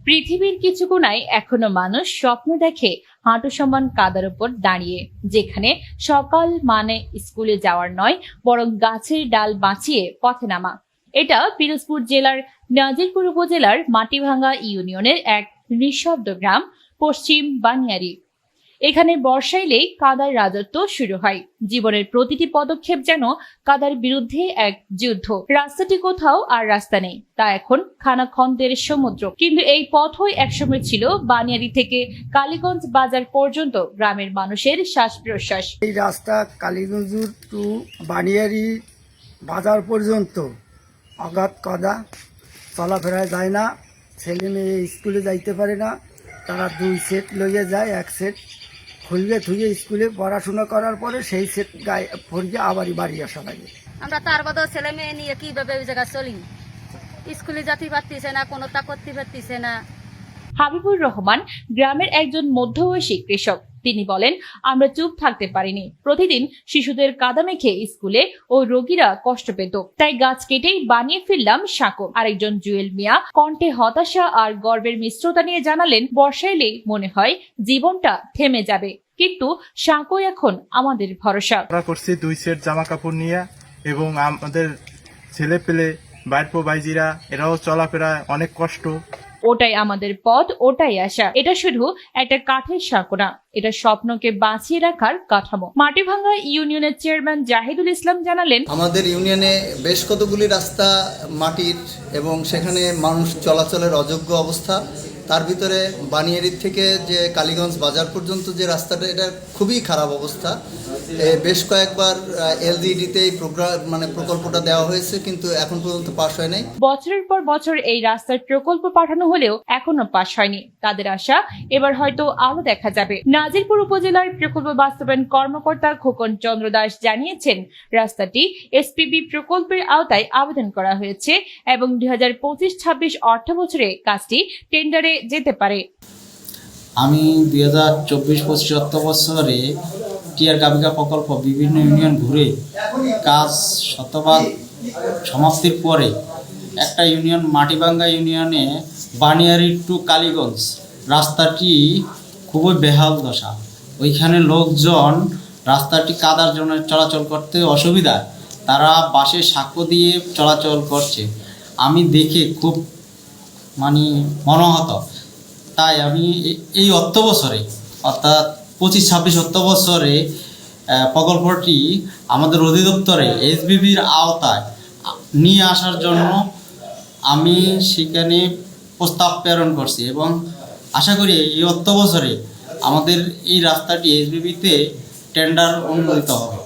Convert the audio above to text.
পৃথিবীর কিছু কোণায় এখনো মানুষ স্বপ্ন দেখে হাঁটু সমান কাদার উপর দাঁড়িয়ে, যেখানে সকাল মানে স্কুলে যাওয়ার নয়, বরং গাছের ডাল বাঁচিয়ে পথে নামা। এটা পিরোজপুর জেলার নাজিরপুর উপজেলার মাটিভাঙ্গা ইউনিয়নের এক নিঃশব্দ গ্রাম পশ্চিম বানিয়ারি। এখানে বর্ষা এলেই কাদার রাজত্ব শুরু হয়। জীবনের প্রতিটি পদক্ষেপ যেন কাদার বিরুদ্ধে এক যুদ্ধ। রাস্তাটি কোথাও আর রাস্তা নেই, তা এখন খানাখন্দের সমুদ্র। কিন্তু এই পথই একসময় ছিল বানিয়ারি থেকে কালীগঞ্জ বাজার পর্যন্ত গ্রামের মানুষের শ্বাস প্রশ্বাস। এই রাস্তা কালীগঞ্জ টু বানিয়ারি বাজার পর্যন্ত অগাধ কাদা, চলাফেরায় যায় না, ছেলে মেয়ে স্কুলে যাইতে পারে না। তারা 2 সেট লইয়ে যায়, 1 সেট খুললে ধুয়ে স্কুলে পড়াশোনা করার পরে সেই সেট গায়ে পরিয়ে আবারই বাড়ি আসা লাগে। আমরা তার বাদেও ছেলে মেয়ে নিয়ে কীভাবে ওই জায়গায় চলি? স্কুলে যেতে পারতেছে না, কোনো তা করতে পারতেছে না। হাবিবুর রহমান গ্রামের একজন মধ্যবয়সী কৃষক। তিনি বলেন, আমরা চুপ থাকতে পারিনি। প্রতিদিন শিশুদের কাদা মেখে স্কুলে ও রোগীরা কষ্ট পেত, তাই গাছ কেটেই বানিয়ে ফেললাম সাঁকো। আরেকজন জুয়েল মিয়া কণ্ঠে হতাশা আর গর্বের মিশ্রতা নিয়ে জানালেন, বর্ষা এলেই মনে হয় জীবনটা থেমে যাবে, কিন্তু সাঁকো এখন আমাদের ভরসা। আমরা করছি 2 সেট জামা কাপড় নিয়ে, এবং আমাদের ছেলে পেলে বাইরপো বাইজিরা এরাও চলাফেরা অনেক কষ্ট। ওটাই আমাদের পথ, ওটাই আশা। এটা শুধু একটা কাঠের সাঁকো না, এটা স্বপ্নকে বাঁচিয়ে রাখার কাঠামো। মাটিভাঙ্গা ইউনিয়নের চেয়ারম্যান জাহিদুল ইসলাম জানালেন, আমাদের ইউনিয়নে বেশ কতগুলি রাস্তা মাটির এবং সেখানে মানুষ চলাচলের অযোগ্য অবস্থা। তার ভিতরে বানিয়ারির থেকে যে কালীগঞ্জ বাজার পর্যন্ত যে রাস্তাটা, এটা খুবই খারাপ অবস্থা। বেশ কয়েকবার এলজিডিতে এই প্রকল্পটা দেওয়া হয়েছে, কিন্তু এখন পর্যন্ত পাস হয় নাই। বছরের পর বছর এই রাস্তার প্রকল্প পাঠানো হলেও এখনো পাস হয়নি। তাদের আশা এবার হয়তো আলো দেখা যাবে। নাজিরপুর উপজেলার প্রকল্প বাস্তবায়ন কর্মকর্তা খোকন চন্দ্র দাস জানিয়েছেন, রাস্তাটি এসপিবি প্রকল্পের আওতায় আবেদন করা হয়েছে এবং 2025-26 অর্থ বছরে কাজটি টেন্ডারে যেতে পারে। আমি 2024-25 অর্থ বছরে টিআর গাবিকা প্রকল্প বিভিন্ন ইউনিয়ন ঘুরে কাজ শতভাগ সমাপ্তির পরে একটা ইউনিয়ন মাটিভাঙ্গা ইউনিয়নে বানিয়ারি টু কালীগঞ্জ রাস্তাটি খুবই বেহাল দশা। ওইখানে লোকজন রাস্তাটি কাদার জন্য চলাচল করতে অসুবিধা, তারা বাসে সাঁকো দিয়ে চলাচল করছে। আমি দেখে খুব মনোহত। তাই আমি এই অর্থ বছরে অর্থাৎ 25-26 অর্থ বছরে প্রকল্পটি আমাদের অধিদপ্তরে এসবিবির আওতায় নিয়ে আসার জন্য আমি সেখানে প্রস্তাব প্রেরণ করছি এবং আশা করি এই অর্থ বছরে আমাদের এই রাস্তাটি এসবিবিতে টেন্ডার অনুমোদিত হবে।